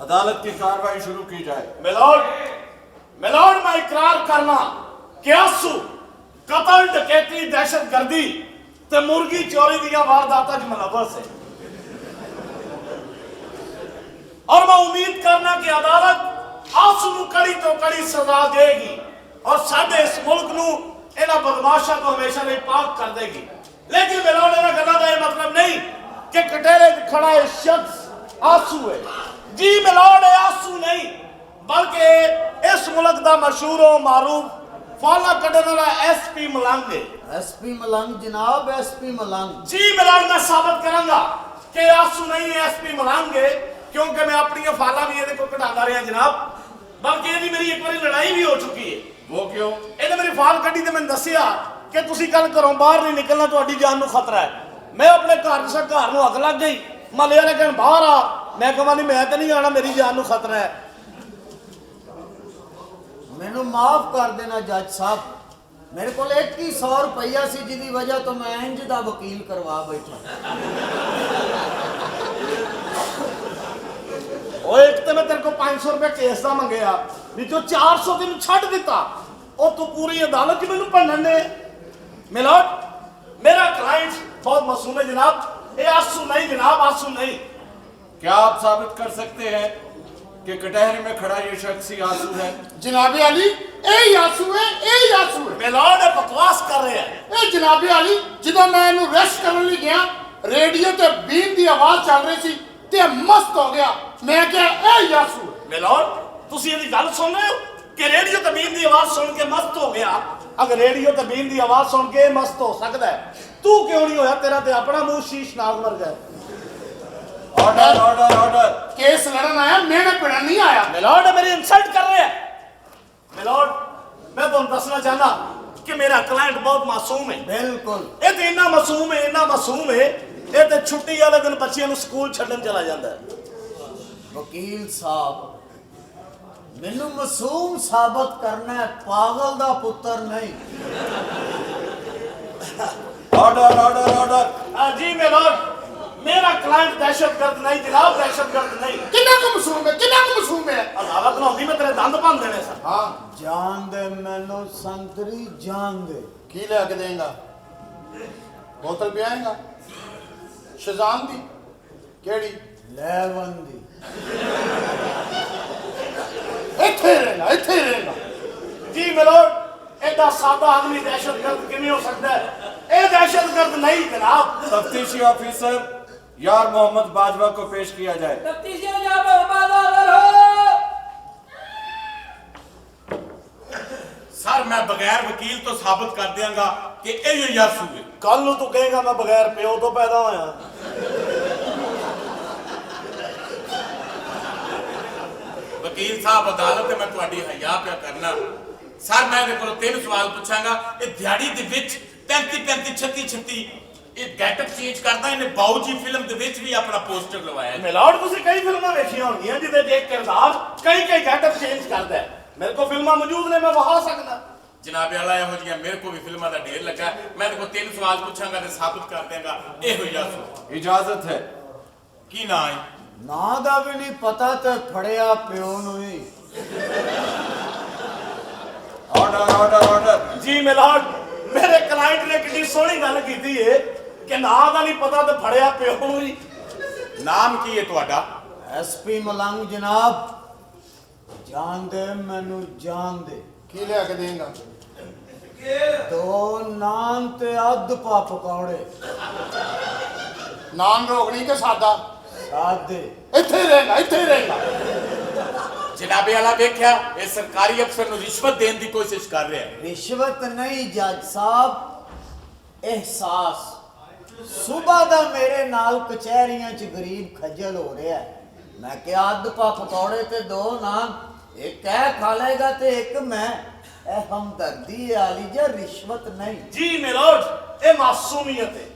अदालत की कार्रवाई शुरू की जाए। मिलोड मैं इकरार करना कि आंसू कतल डकैती दहशतगर्दी ते मुर्गी चोरी दी वारदातां च मुलव्वस है और मैं उम्मीद करना कि अदालत आंसू नूं कड़ी तो कड़ी सजा देगी और साडे इस मुल्क नूं इन्हां बदमाशां को हमेशा लिए पाक कर देगी। लेकिन मिलोड इन्हां गल्लां दा मतलब नहीं कि कटेरे खड़ा है शख्स आंसू है। जी मिलोड आंसू नहीं बल्कि इस मुल्क का मशहूर मारूफ फाला कटने वाला SP मलंग है। SP मलंग जनाब, SP मलंग। जी मिलोड मैं साबित करांगा कि आंसू नहीं है, SP मलंग है, क्योंकि मैं अपनी फाला भी ये कटाता रहा जनाब। बल्कि ये मेरी एक बार लड़ाई भी हो चुकी है। वो क्यों? इन्हें मेरी फाल कटी तो मैंने दसिया कि तुसी कल घरों बाहर नहीं निकलना, तुहाडी जान नूं खतरा है। मैं अपने घर से घर नूं अग लग गई, महल्ले वाले कहन बाहर आ, मैं कहा नहीं मैं तो नहीं आना, मेरी जान नूं खतरा है। मैनू माफ कर देना जज साहब, मेरे को 2100 रुपया सी जिदी वजह तो मैं इंज दा वकील करवा बैठा। एक तो मैं तेरे को 500 रुपया केस का मंगया, नीचों 400 तेन छड़ दिता, और तू पूरी अदालत च मैनू भंडन दे। मिलोड मेरा क्लाइंट बहुत मासूम है जनाब, ये आंसू नहीं जनाब, आंसू नहीं। क्या आप साबित कर सकते हैं कि कटहरे में खड़ा ये शख्स ही आंसू है? जनाबे अली यही आंसू है, यही आंसू है। मिलोड बकवास कर रहे हैं। ए जनाबे अली जो मैं इन्हू रेस्ट करने लई गया, रेडियो ते बीन दी आवाज चल रही सी ते मस्त हो गया, मैं क्या यही आंसू है। मिलोड तुसी ये गल सुन रहे हो कि रेडियो ते बीन दी आवाज सुन के मस्त हो गया? अगर रेडियो ते बीन दी आवाज सुन के मस्त हो सकता है, तू क्यों नहीं होया? तेरा ते अपना मुंह शीश नाग मर गया। Order order order. केस लड़न आया, मैंने पिड़न नहीं आया। मिलोड मेरी इंसल्ट कर रहे हैं। मिलोड मैं तुम दसना चाहना कि मेरा क्लाइंट बहुत मासूम है। बिल्कुल ये तो इन्ना मासूम है, इन्ना मासूम है, ये तो छुट्टी वाले दिन बच्चियों को स्कूल छड्डन चला जाता है। वकील साहब मैनू मासूम साबित करना है, पागल दा पुत्र नहीं। Order order order. जी मिलोड मेरा क्लाइंट दहशतगर्द नहीं जनाब, दहशतगर्द नहीं। कितना को मासूम है, कितना को मासूम है। अदालत ना होती मैं तेरे दंद भन देने सर। हाँ जान दे मैनू संतरी, जान दे। की लेके देगा? बोतल पियाएगा? शजान दी केड़ी? लेवन दी। इत्थे रहेगा, इत्थे रहेगा। जी मिलोड एडा सादा आदमी दहशतगर्द किवें हो सकता है? ये दहशतगर्द नहीं जनाब। तफ्तीशी ऑफिसर यार मोहम्मद बाजवा को पेश किया जाए। सर मैं बगैर वकील तो साबित कर देंगा कि यही आंसू है। कल नूं तू कहेगा मैं बगैर प्यो तो पैदा होया। वकील साहब अदालत मैं तुहाडी हया पिया करना। सर मैं इहदे कोलों 3 सवाल पूछांगा। ये दिहाड़ी दे विच 35 36 ये गेटअप चेंज करदा, इन्हें बाऊजी फिल्म दे विच भी अपना पोस्टर लवाया। मिलोड तुसी कई फिल्मां वेखियां होंगियां जिहदे च एक किरदार कई गेटअप चेंज करदा है। मेरे को फिल्मां मौजूद ने, मैं वहा सकदा। जनाबे आला इहो जिहियां मेरे को भी फिल्मां दा ढेर लगा। मैं इहदे कोल 3 सवाल पूछांगा ते साबित कर देंगा इहो ही आंसू। इजाजत है। की ना है? ना दा भी नहीं पता ते फड़िया प्यो नूं ही। Order order order. जी मिलोड मेरे क्लाइंट ने कितनी सोहनी गल कीती है कि ना दा नहीं पता ते फड़िया प्यो नूं ही। नाम की है तुहाडा? SP मलंग जनाब, जान दे मैनू, जान दे। की लेके देगा? 2 नान ते अध पा पकौड़े। नान रोगनी के सादा? सादे। इत्थे रहेगा, इत्थे रहेगा। जनाबे आला वेख्या ये सरकारी अफसर नूं रिश्वत देने की कोशिश कर रहे हैं। रिश्वत नहीं जज साहब, एहसास। सुबह दा मेरे नाल कचहरियां च गरीब खज्जल हो रहा है, मैं क्या अध पा पकौड़े ते 2 नान, एक कह खा लेगा ते एक मैं। ए हमदर्दी आली जा, रिश्वत नहीं। जी मिलोड ये मासूमियत है।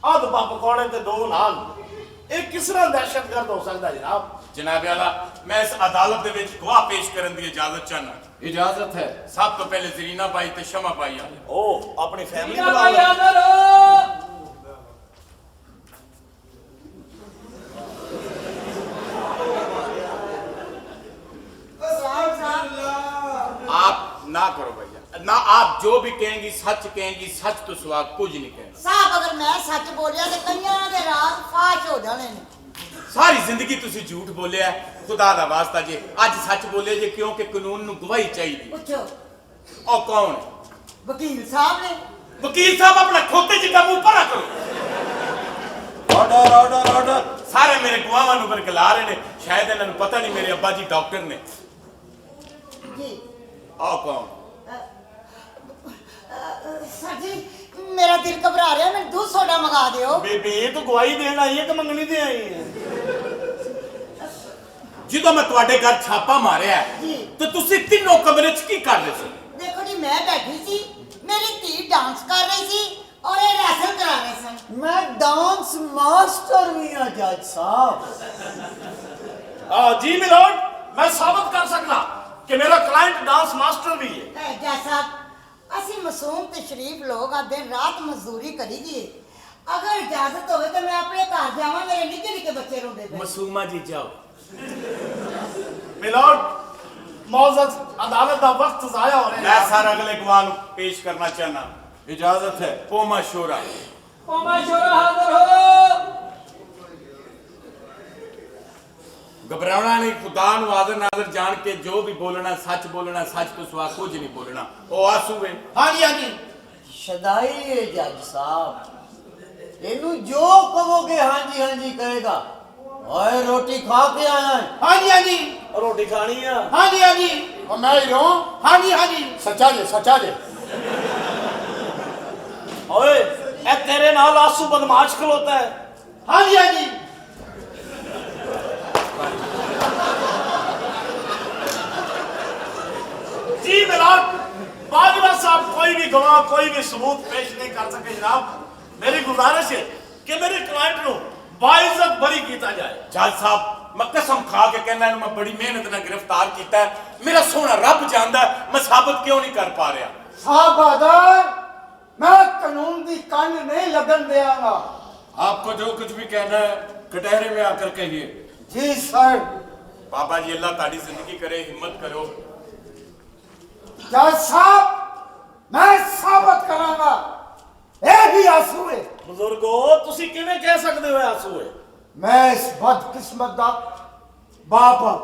अध पा पकौड़े ते 2 नान, ये किस तरह दहशतगर्द हो सकता जनाब? जनाबे आला मैं इस अदालत दे विच गवाह पेश करने की इजाजत चाहना। इजाजत है। सब तो पहले जरीना भाई ते शमा भाई आए। ओ अपनी फैमिली बुला। जो भी कहेंगी सच कहेंगी, सच तो सिवा कुछ नहीं कहना। साहब अगर मैं सच बोलिया तो कईयां दे राज फाश हो जाने ने। सारी जिंदगी तुसी झूठ बोलिया है, खुदा दा वास्ता जे अज सच बोले जे क्योंकि कानून नू गवाही चाहिए। पूछो और कौन है? वकील साहब ने। वकील साहब अपना खोते जिदा मुंह भरा करो। Order order order. सारे मेरे गुआवां नू बरगला रहे ने, शायद इन्हां नू पता नहीं मेरे अब्बा जी डॉक्टर ने। जी और कौन? सर जी मेरा दिल घबरा रहा है, मैं दूध सोडा मंगा दियो। बेबी तू गवाही देन आई है कि मंगनी दे आई है? ਜਦੋਂ मैं ਤੁਹਾਡੇ घर छापा मारिया जी। तो तुसी तीनों कमरे च की कर रहे थे? देखो जी मैं बैठी सी, मेरी धी डांस कर रही सी और ये रैसल करा रहे सन। मैं डांस मास्टर भी हाँ जज साहब। जी मिलोड, मैं साबित कर सकना कि मेरा क्लाइंट डांस मास्टर भी है। जैसा ਅਸੀਂ ਮਾਸੂਮ ਤੇ ਸ਼ਰੀਫ ਲੋਕ ਆ ਦਿਨ ਰਾਤ ਮਜ਼ਦੂਰੀ ਕਰੀ ਜੀ। ਅਗਰ ਇਜਾਜ਼ਤ ਹੋਵੇ ਤਾਂ ਮੈਂ ਆਪਣੇ ਘਰ ਜਾਵਾਂ, ਮੇਰੇ ਨਿੱਕੇ ਨਿੱਕੇ ਬੱਚੇ ਰੋਂਦੇ ਪਏ। मासूमा जी जाओ। मिलोड मौजूद अदालत का वक्त जाया हो रहा मैं है। सर अगले गवाह नू पेश करना चाहना। इजाजत है। पोमा शोरा। घबराना नहीं, खुदा नू हाज़िर नाज़िर जान के जो भी बोलना सच बोलना, सच तो सिवा कुछ नहीं बोलना। ओ आंसू है। हाँ जी हाँ जी। शदाई है जज साहब, इनू जो कहोगे हाँ जी कहेगा। ओए रोटी खा के आया है? हाँ जी हाँ जी। रोटी खानी है? हाँ जी हाँ जी। और मैं हीरो? हाँ जी हाँ जी। सच्चा जे ओए ए तेरे नाल आंसू बदमाश खलोता है। हाँ जी हाँ जी। जी मिलाद बाजवा साहब कोई भी गवाह कोई भी सबूत पेश नहीं कर सके जनाब। मेरी गुजारिश है कि मेरे क्लाइंट को बाइज्जत बरी किया जाए। जज साहब मैं कसम खा के कहना है, मैं बड़ी मेहनत नाल गिरफ्तार किया है। मेरा सोना रब जानदा है, मैं साबित क्यों नहीं कर पा रहा। साहब बहादुर, मैं कानून की कंड नहीं लगन देंगा। आपको जो कुछ भी कहना है कटहरे में आकर कहिए। जी सर। बाबा जी अल्लाह ताड़ी जिंदगी करे, हिम्मत करो। जज साहब मैं साबित करांगा ਇਹ ਵੀ ਆਂਸੂ ਹੈ। बुजुर्गो तुसी किवें कह सकते हो आंसू है? मैं इस बदकिस्मत का बाप हाँ।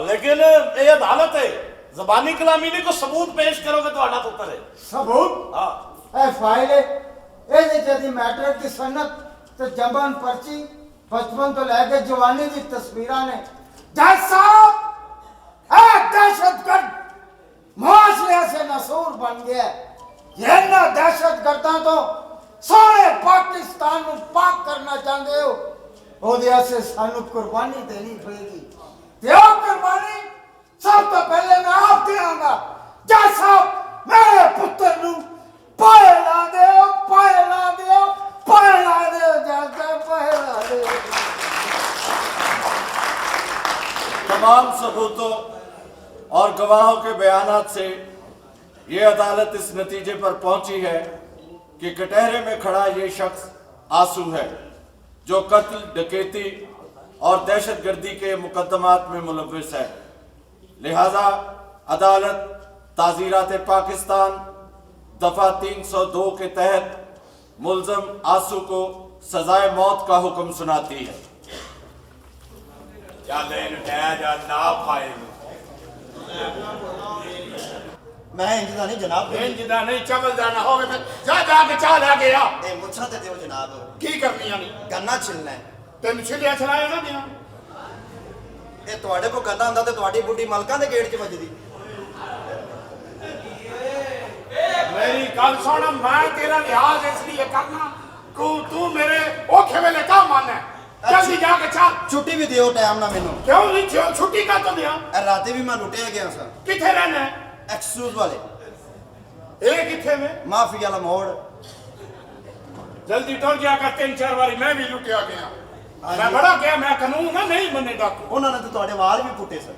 लेकिन ये अदालत है, जबानी कलामी नहीं को सबूत पेश करोगे तो आना पुत्र है। सबूत? हाँ ਇਹ ਫਾਈਲ ਹੈ, ਇਹਦੇ ਚ ਦੀ ਮੈਟ੍ਰਿਕ ਦੀ ਸਨਦ ਤੇ ਜੰਮਣ ਪਰਚੀ, ਬਚਪਨ ਤੋਂ ਲੈ ਕੇ ਜਵਾਨੀ ਦੀ ਤਸਵੀਰਾਂ ਨੇ। ਜੱਜ ਸਾਹਿਬ ਇਹ ਦਹਿਸ਼ਤਗਰਦ ਮੁਆਸ਼ਰੇ ਸੇ ਨਸੂਰ ਬਣ ਗਿਆ ਹੈ। ਇਹਨਾਂ ਦਹਿਸ਼ਤਗਰਦਾਂ ਤੋਂ ਸਾਰੇ ਪਾਕਿਸਤਾਨ ਨੂੰ ਪਾਕ ਕਰਨਾ ਚਾਹੁੰਦੇ ਹੋ, ਉਹਦੇ ਵਾਸਤੇ ਸਾਨੂੰ ਕੁਰਬਾਨੀ ਦੇਣੀ ਪਏਗੀ ਤੇ ਉਹ ਕੁਰਬਾਨੀ ਸਭ ਤੋਂ ਪਹਿਲੇ ਮੈਂ ਆਪ ਦੇਵਾਂਗਾ। ਜੱਜ ਸਾਹਿਬ ਮੇਰੇ ਪੁੱਤਰ ਨੂੰ ਪਾਏ ਲਾ ਦਿਓ, ਪਾਏ ਲਾ ਦਿਓ, ਪਾਏ ਲਾ ਦਿਓ, ਜੱਜ ਸਾਹਿਬ ਪਾਏ ਲਾ ਦਿਓ। तमाम सबूतों और गवाहों के बयानात से ये अदालत इस नतीजे पर पहुंची है कि कटहरे में खड़ा ये शख्स आंसू है, जो कत्ल, डकैती और दहशतगर्दी के मुकदमात में मुलव्विस है। लिहाजा अदालत ताज़ीरात पाकिस्तान दफा 302 के तहत मुल्ज़म आंसू को सजाए मौत का हुक्म सुनाती है। चल इन जा ना पाए। मैं इंजदा नहीं जनाब। जिदा नहीं चावल जाना होवे तो जा जाके चाह ला के आ। ए मुछा ते दियो जनाब, की करनी आनी गन्ना छिलना है। तेन छिलिया छलाया ना दिया ਇਹ ਤੁਹਾਡੇ ਕੋ ਗੰਨਾ ਹੁੰਦਾ ਤੇ ਤੁਹਾਡੀ ਬੁੱਢੀ ਮਲਕਾਂ ਦੇ ਗੇਟ 'ਚ ਵੱਜਦੀ। मेरी गल सुन, मैं तेरा लिहाज इसलिए करना तू मेरे औखे वेले काम आना है। जल्दी जाके चल। ਛੁੱਟੀ ਵੀ ਦਿਓ ਟਾਈਮ ਨਾਲ ਮੈਨੂੰ। क्यों नहीं क्यों छुट्टी का तो दिया? ਇਹ ਰਾਤੀ ਵੀ ਮੈਂ ਲੁੱਟਿਆ ਗਿਆ ਸਾਂ। किथे रहना है? ਐਕਸਕਿਊਜ਼ ਵਾਲੇ ए किथे में? ਮਾਫੀ ਵਾਲਾ ਮੋੜ। जल्दी टुर जा कर 3-4 बारी मैं भी लुटिया गया। मैं बड़ा गया, मैं कानून ना नहीं मन्ने डाकू। ਉਹਨਾਂ ਨੇ ਤਾਂ ਤੁਹਾਡੇ ਵਾਲ ਵੀ ਪੁੱਟੇ ਸਨ।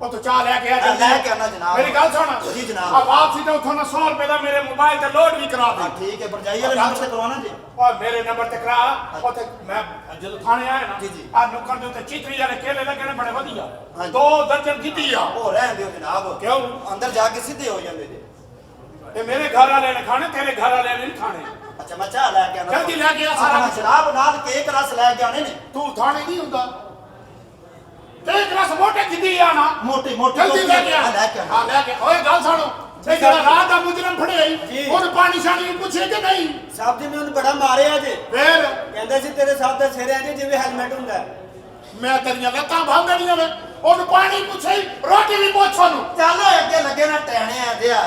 ਉਹ ਤੂੰ ਚਾਹ ਲੈ ਕੇ ਆ ਜਲਦੀ। ਲੈ ਕੇ ਆਉਣਾ ਜਨਾਬ। ਮੇਰੀ ਗੱਲ ਸੁਣ। ਜੀ ਜਨਾਬ। ਆ ਵਾਪਸੀ ਤੇ ਉਥੋਂ ਨਾ 100 ਰੁਪਏ ਦਾ ਮੇਰੇ ਮੋਬਾਈਲ ਤੇ ਲੋਡ ਵੀ ਕਰਾ ਦੇ। ਹਾਂ ਠੀਕ ਹੈ, ਭਰਜਾਈ ਵਾਲੇ ਨੰਬਰ ਤੇ ਕਰਵਾਉਣਾ ਜੀ। ਓਏ ਮੇਰੇ ਨੰਬਰ ਤੇ ਕਰਾ। ਉੱਥੇ ਮੈਂ ਜਦੋਂ ਥਾਣੇ ਆਇਆ ਨਾ ਜੀ, ਜੀ। ਆ ਨੁੱਕਰ ਦੇ ਉੱਤੇ ਚੀਤਰੀ ਵਾਲੇ ਕੇਲੇ ਲੱਗੇ ਨੇ ਬੜੇ ਵਧੀਆ। ਹਾਂਜੀ। 2 ਦਰਜਨ ਕੀਤੀ ਆ। ਉਹ ਰਹਿਣ ਦਿਓ ਜਨਾਬ। ਕਿਉਂ? ਅੰਦਰ ਜਾ ਕੇ ਸਿੱਧੇ ਹੋ ਜਾਂਦੇ ਜੀ। ਇਹ ਮੇਰੇ ਘਰ ਵਾਲੇ ਨੇ ਖਾਣੇ, ਤੇਰੇ ਘਰ ਵਾਲੇ ਨੇ ਨਹੀਂ ਖਾਣੇ। ਅੱਛਾ ਮੈਂ ਚਾਹ ਲੈ ਕੇ ਆਣਾ ਜਲਦੀ ਲੈ ਕੇ ਆ ਸਾਰਾ ਸਾਰਾ ਕੁਛ। ਸ਼ਰਾਬ ਨਾਲ ਕੇਕ ਰਸ ਲੈ ਕੇ ਆਣੇ ਨੇ। ਤੂੰ ਥਾਣੇ ਨਹੀਂ ਹੁੰਦਾ ਤੇ ਇੱਕ ਰਸ ਮੋਟੇ ਜਿੱਦੀ ਆਣਾ ਮੋਟੀ ਮੋਟੀ ਜਲਦੀ ਲੈ ਕੇ ਆ। ਲੈ ਕੇ ਹਾਂ ਲੈ ਕੇ। ਓਏ ਗੱਲ ਸੁਣੋ, ਇਹ ਜਿਹੜਾ ਰਾਤ ਦਾ ਮੁਜਰਮ ਫੜਿਆ ਜੀ। ਉਹਨੂੰ ਪਾਣੀ ਸ਼ਾਣੀ ਪੁੱਛੇ ਕਿ ਨਹੀਂ? ਸਾਹਿਬ ਜੀ ਨੇ ਉਹਨੂੰ ਬੜਾ ਮਾਰਿਆ ਜੇ, ਫੇਰ ਕਹਿੰਦੇ ਸੀ ਤੇਰੇ ਸਾਹ ਦੇ ਸਿਰ ਐ ਜਿਵੇਂ ਹੈਲਮਟ ਹੁੰਦਾ ਹੈ। ਮੈਂ ਤੇਰੀਆਂ ਲੱਤਾਂ ਭਾਂ ਦੇਣੀਆਂ ਨੇ। ਉਹਨੂੰ ਪਾਣੀ ਪੁੱਛੇ, ਰੋਟੀ ਵੀ ਪੁੱਛ ਉਹਨੂੰ। ਚੱਲ ਅੱਗੇ ਲੱਗੇ ਨਾ ਟਹਿਣੇ ਆ ਜਿਆ